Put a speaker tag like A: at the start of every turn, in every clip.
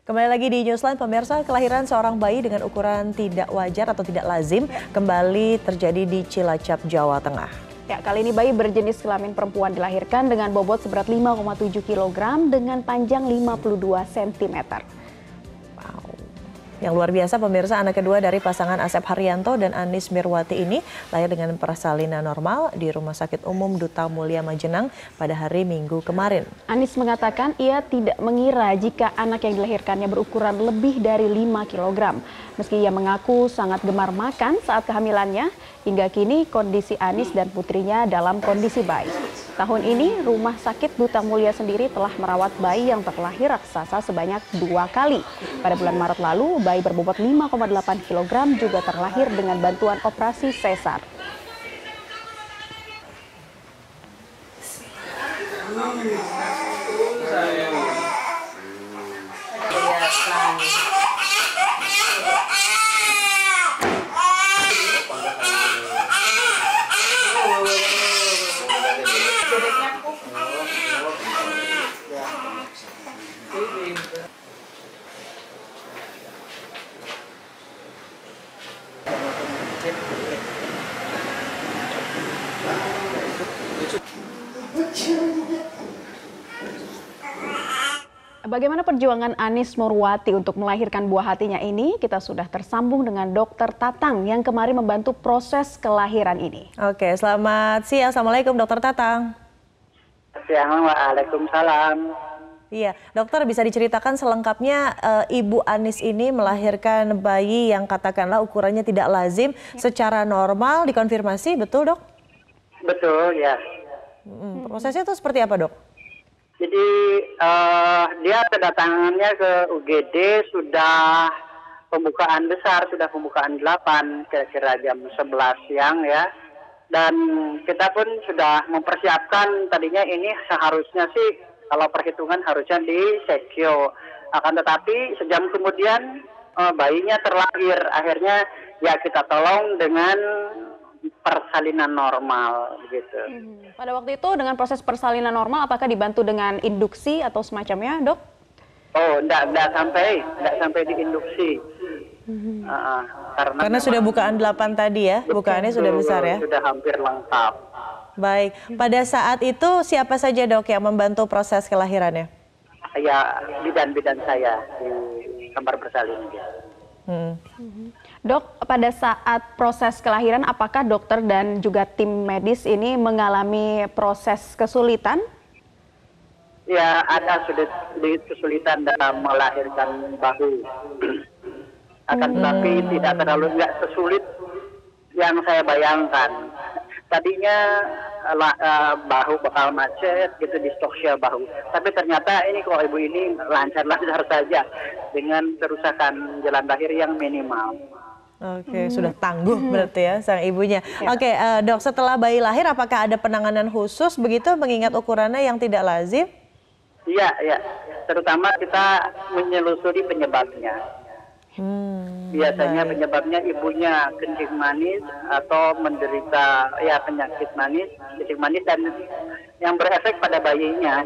A: Kembali lagi di Newsline, pemirsa, kelahiran seorang bayi dengan ukuran tidak wajar atau tidak lazim kembali terjadi di Cilacap, Jawa Tengah.
B: Ya, kali ini bayi berjenis kelamin perempuan dilahirkan dengan bobot seberat 5,7 kg dengan panjang 52 cm.
A: Yang luar biasa, pemirsa, anak kedua dari pasangan Asep Haryanto dan Anis Mirwati ini lahir dengan persalinan normal di Rumah Sakit Umum Duta Mulia Majenang pada hari Minggu kemarin.
B: Anis mengatakan ia tidak mengira jika anak yang dilahirkannya berukuran lebih dari 5 kg. Meski ia mengaku sangat gemar makan saat kehamilannya, hingga kini kondisi Anis dan putrinya dalam kondisi baik. Tahun ini, Rumah Sakit Duta Mulia sendiri telah merawat bayi yang terlahir raksasa sebanyak 2 kali. Pada bulan Maret lalu, bayi berbobot 5,8 kg juga terlahir dengan bantuan operasi sesar. Bagaimana perjuangan Anis Mirwati untuk melahirkan buah hatinya ini? Kita sudah tersambung dengan Dokter Tatang yang kemarin membantu proses kelahiran ini.
A: Oke, selamat siang. Assalamualaikum, Dokter Tatang.
C: Siang, waalaikumsalam.
A: Iya, dokter, bisa diceritakan selengkapnya Ibu Anis ini melahirkan bayi yang katakanlah ukurannya tidak lazim secara normal, dikonfirmasi, betul dok?
C: Betul, ya.
A: Prosesnya itu seperti apa, dok?
C: Jadi dia kedatangannya ke UGD sudah pembukaan besar, sudah pembukaan 8, kira-kira jam 11 siang ya. Dan kita pun sudah mempersiapkan, tadinya ini seharusnya sih kalau perhitungan harusnya di sekio. Akan tetapi sejam kemudian bayinya terlahir, akhirnya ya kita tolong dengan persalinan normal gitu.
B: Pada waktu itu dengan proses persalinan normal apakah dibantu dengan induksi atau semacamnya, dok?
C: Oh, enggak sampai diinduksi.
A: Karena sudah bukaan 8 tadi ya, bukaannya sudah besar ya?
C: Sudah hampir lengkap.
A: Baik, pada saat itu siapa saja dok yang membantu proses kelahirannya?
C: Ya, bidan-bidan saya di kamar bersalin.
B: Dok, pada saat proses kelahiran apakah dokter dan juga tim medis ini mengalami proses kesulitan?
C: Ya, ada kesulitan dalam melahirkan bahu. Akan tetapi nggak sesulit yang saya bayangkan. Tadinya bahu bakal macet gitu, distoksia bahu. Tapi ternyata ini kok ibu ini lancar-lancar saja dengan kerusakan jalan lahir yang minimal.
A: Oke, sudah tangguh berarti ya sang ibunya. Ya. Oke, dok, setelah bayi lahir apakah ada penanganan khusus begitu mengingat ukurannya yang tidak lazim?
C: Iya, ya. Terutama kita menyelusuri penyebabnya. Biasanya penyebabnya ibunya kencing manis atau menderita ya penyakit manis, kencing manis, dan yang berefek pada bayinya.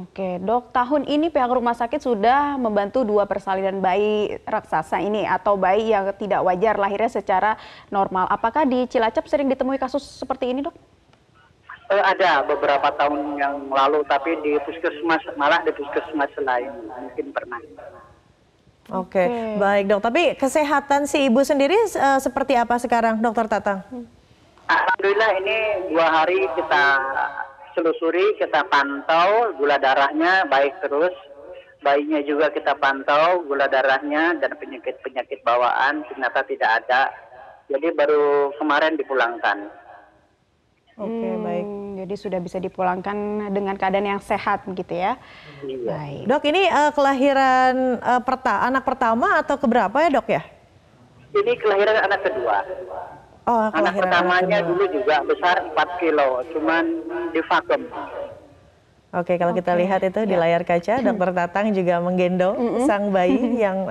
B: Oke, dok, tahun ini pihak rumah sakit sudah membantu 2 persalinan bayi raksasa ini atau bayi yang tidak wajar lahirnya secara normal. Apakah di Cilacap sering ditemui kasus seperti ini, dok?
C: Ada beberapa tahun yang lalu, tapi di puskesmas, malah di puskesmas lain mungkin pernah.
A: Oke, baik dok. Tapi kesehatan si ibu sendiri seperti apa sekarang, Dokter Tatang?
C: Alhamdulillah ini 2 hari kita selusuri, kita pantau gula darahnya baik terus. Bayinya juga kita pantau gula darahnya dan penyakit-penyakit bawaan ternyata tidak ada. Jadi baru kemarin dipulangkan.
A: Oke, baik.
B: Jadi sudah bisa dipulangkan dengan keadaan yang sehat gitu ya.
C: Iya.
B: Baik.
A: Dok, ini kelahiran anak pertama atau keberapa ya, dok ya?
C: Ini kelahiran anak kedua.
A: Oh,
C: anak pertamanya dulu juga besar 4 kilo, cuman di vakum.
A: Oke, kalau kita lihat itu di layar kaca, Dokter Tatang juga menggendong sang bayi yang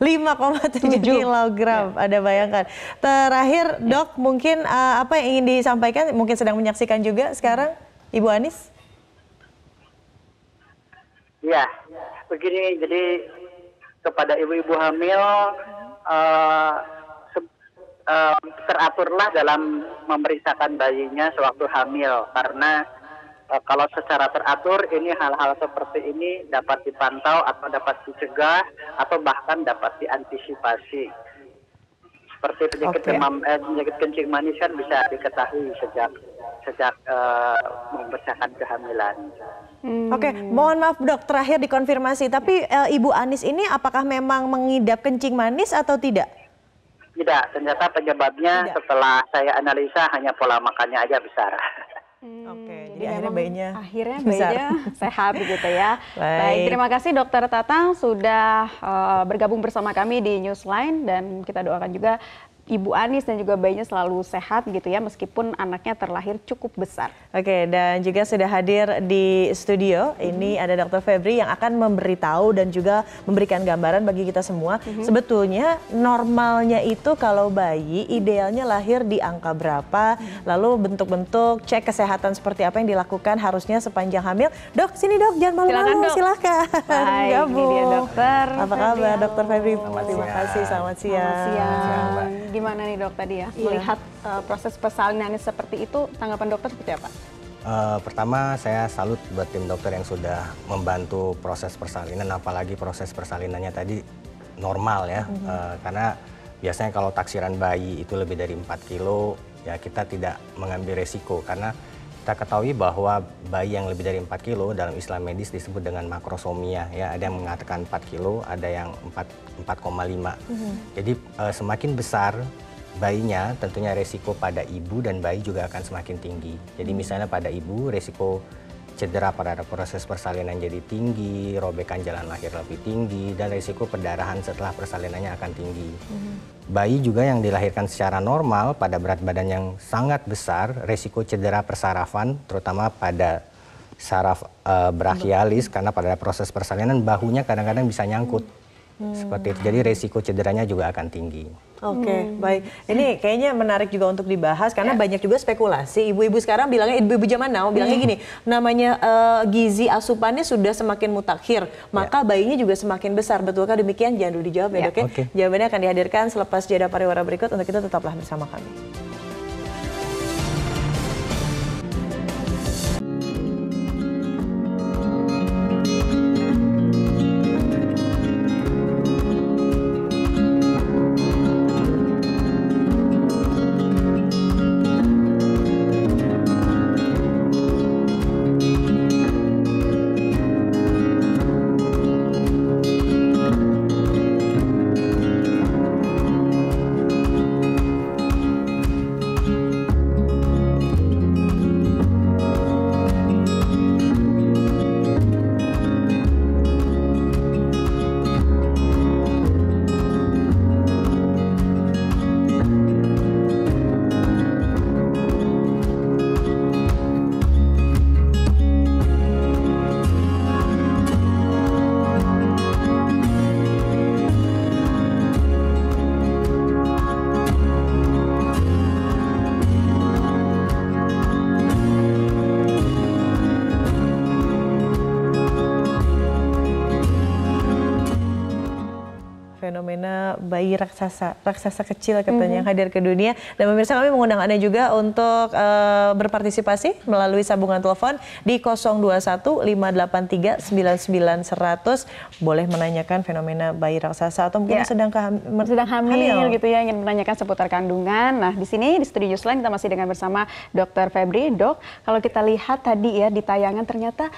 A: 5,7 kilogram. Ada bayangkan. Terakhir, dok, mungkin apa yang ingin disampaikan? Mungkin sedang menyaksikan juga sekarang, Ibu Anis?
C: Ya, begini, jadi kepada ibu-ibu hamil teraturlah dalam memeriksakan bayinya sewaktu hamil, karena kalau secara teratur ini hal-hal seperti ini dapat dipantau atau dapat dicegah atau bahkan dapat diantisipasi. Seperti penyakit demam, penyakit kencing manis kan bisa diketahui sejak membesarkan kehamilan.
A: Oke, mohon maaf dok, terakhir dikonfirmasi, tapi Ibu Anis ini apakah memang mengidap kencing manis atau tidak?
C: Tidak, ternyata penyebabnya setelah saya analisa hanya pola makannya aja besar.
A: Oke, jadi akhirnya
B: bayinya sehat begitu ya. Baik, terima kasih Dokter Tatang sudah bergabung bersama kami di Newsline, dan kita doakan juga Ibu Anis dan juga bayinya selalu sehat gitu ya, meskipun anaknya terlahir cukup besar.
A: Oke, dan juga sudah hadir di studio, ini ada Dr. Febri yang akan memberitahu dan juga memberikan gambaran bagi kita semua. Sebetulnya normalnya itu kalau bayi idealnya lahir di angka berapa, lalu bentuk-bentuk cek kesehatan seperti apa yang dilakukan harusnya sepanjang hamil. Dok, sini dok, jangan malu-malu, silakan.
B: Baik, ini dia dokter.
A: Apa kabar Dr. Febri? Terima kasih, selamat siang.
B: Gimana nih dok tadi ya, melihat proses persalinannya seperti itu, tanggapan dokter seperti apa?
D: Pertama saya salut buat tim dokter yang sudah membantu proses persalinan, apalagi proses persalinannya tadi normal ya. Karena biasanya kalau taksiran bayi itu lebih dari 4 kilo, ya kita tidak mengambil resiko, karena kita ketahui bahwa bayi yang lebih dari 4 kilo dalam Islam medis disebut dengan makrosomia ya, ada yang mengatakan 4 kilo, ada yang 4,5. Jadi semakin besar bayinya tentunya resiko pada ibu dan bayi juga akan semakin tinggi. Jadi misalnya pada ibu resiko cedera pada proses persalinan jadi tinggi, robekan jalan lahir lebih tinggi, dan risiko perdarahan setelah persalinannya akan tinggi. Bayi juga yang dilahirkan secara normal pada berat badan yang sangat besar, risiko cedera persarafan, terutama pada saraf brachialis, karena pada proses persalinan bahunya kadang-kadang bisa nyangkut. Seperti itu, jadi risiko cederanya juga akan tinggi.
A: Oke, baik. Ini kayaknya menarik juga untuk dibahas karena banyak juga spekulasi. Ibu-ibu sekarang bilangnya, ibu-ibu zaman now bilangnya gini, namanya gizi asupannya sudah semakin mutakhir, maka bayinya juga semakin besar. Betulkah demikian? Jangan dulu dijawab ya dok ya. Jawabannya akan dihadirkan selepas jeda pariwara berikut. Untuk itu tetaplah bersama kami. Fenomena bayi raksasa kecil katanya yang hadir ke dunia. Dan pemirsa, kami mengundang Anda juga untuk berpartisipasi melalui sambungan telepon di 021-583-99-100. Boleh menanyakan fenomena bayi raksasa atau mungkin sedang hamil
B: gitu ya, ingin menanyakan seputar kandungan. Nah, di sini di studio Newsline kita masih dengan bersama Dr. Febri. Dok, kalau kita lihat tadi ya di tayangan ternyata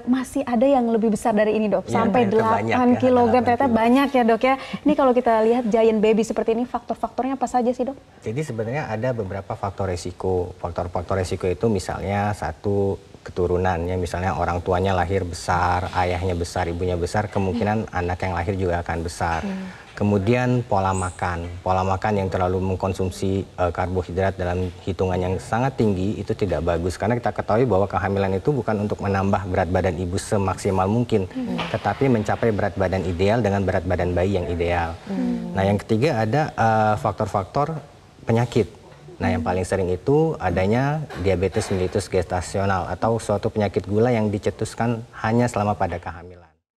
B: masih ada yang lebih besar dari ini dok, sampai 8 kg, ternyata banyak ya dok ya. Ini kalau kita lihat giant baby seperti ini, faktor-faktornya apa saja sih dok?
D: Jadi sebenarnya ada beberapa faktor resiko. Faktor-faktor resiko itu misalnya satu, keturunan ya, misalnya orang tuanya lahir besar, ayahnya besar, ibunya besar, kemungkinan anak yang lahir juga akan besar. Kemudian pola makan yang terlalu mengkonsumsi karbohidrat dalam hitungan yang sangat tinggi itu tidak bagus, karena kita ketahui bahwa kehamilan itu bukan untuk menambah berat badan ibu semaksimal mungkin, tetapi mencapai berat badan ideal dengan berat badan bayi yang ideal. Nah yang ketiga ada faktor-faktor penyakit. Nah, yang paling sering itu adanya diabetes mellitus gestasional atau suatu penyakit gula yang dicetuskan hanya selama pada kehamilan.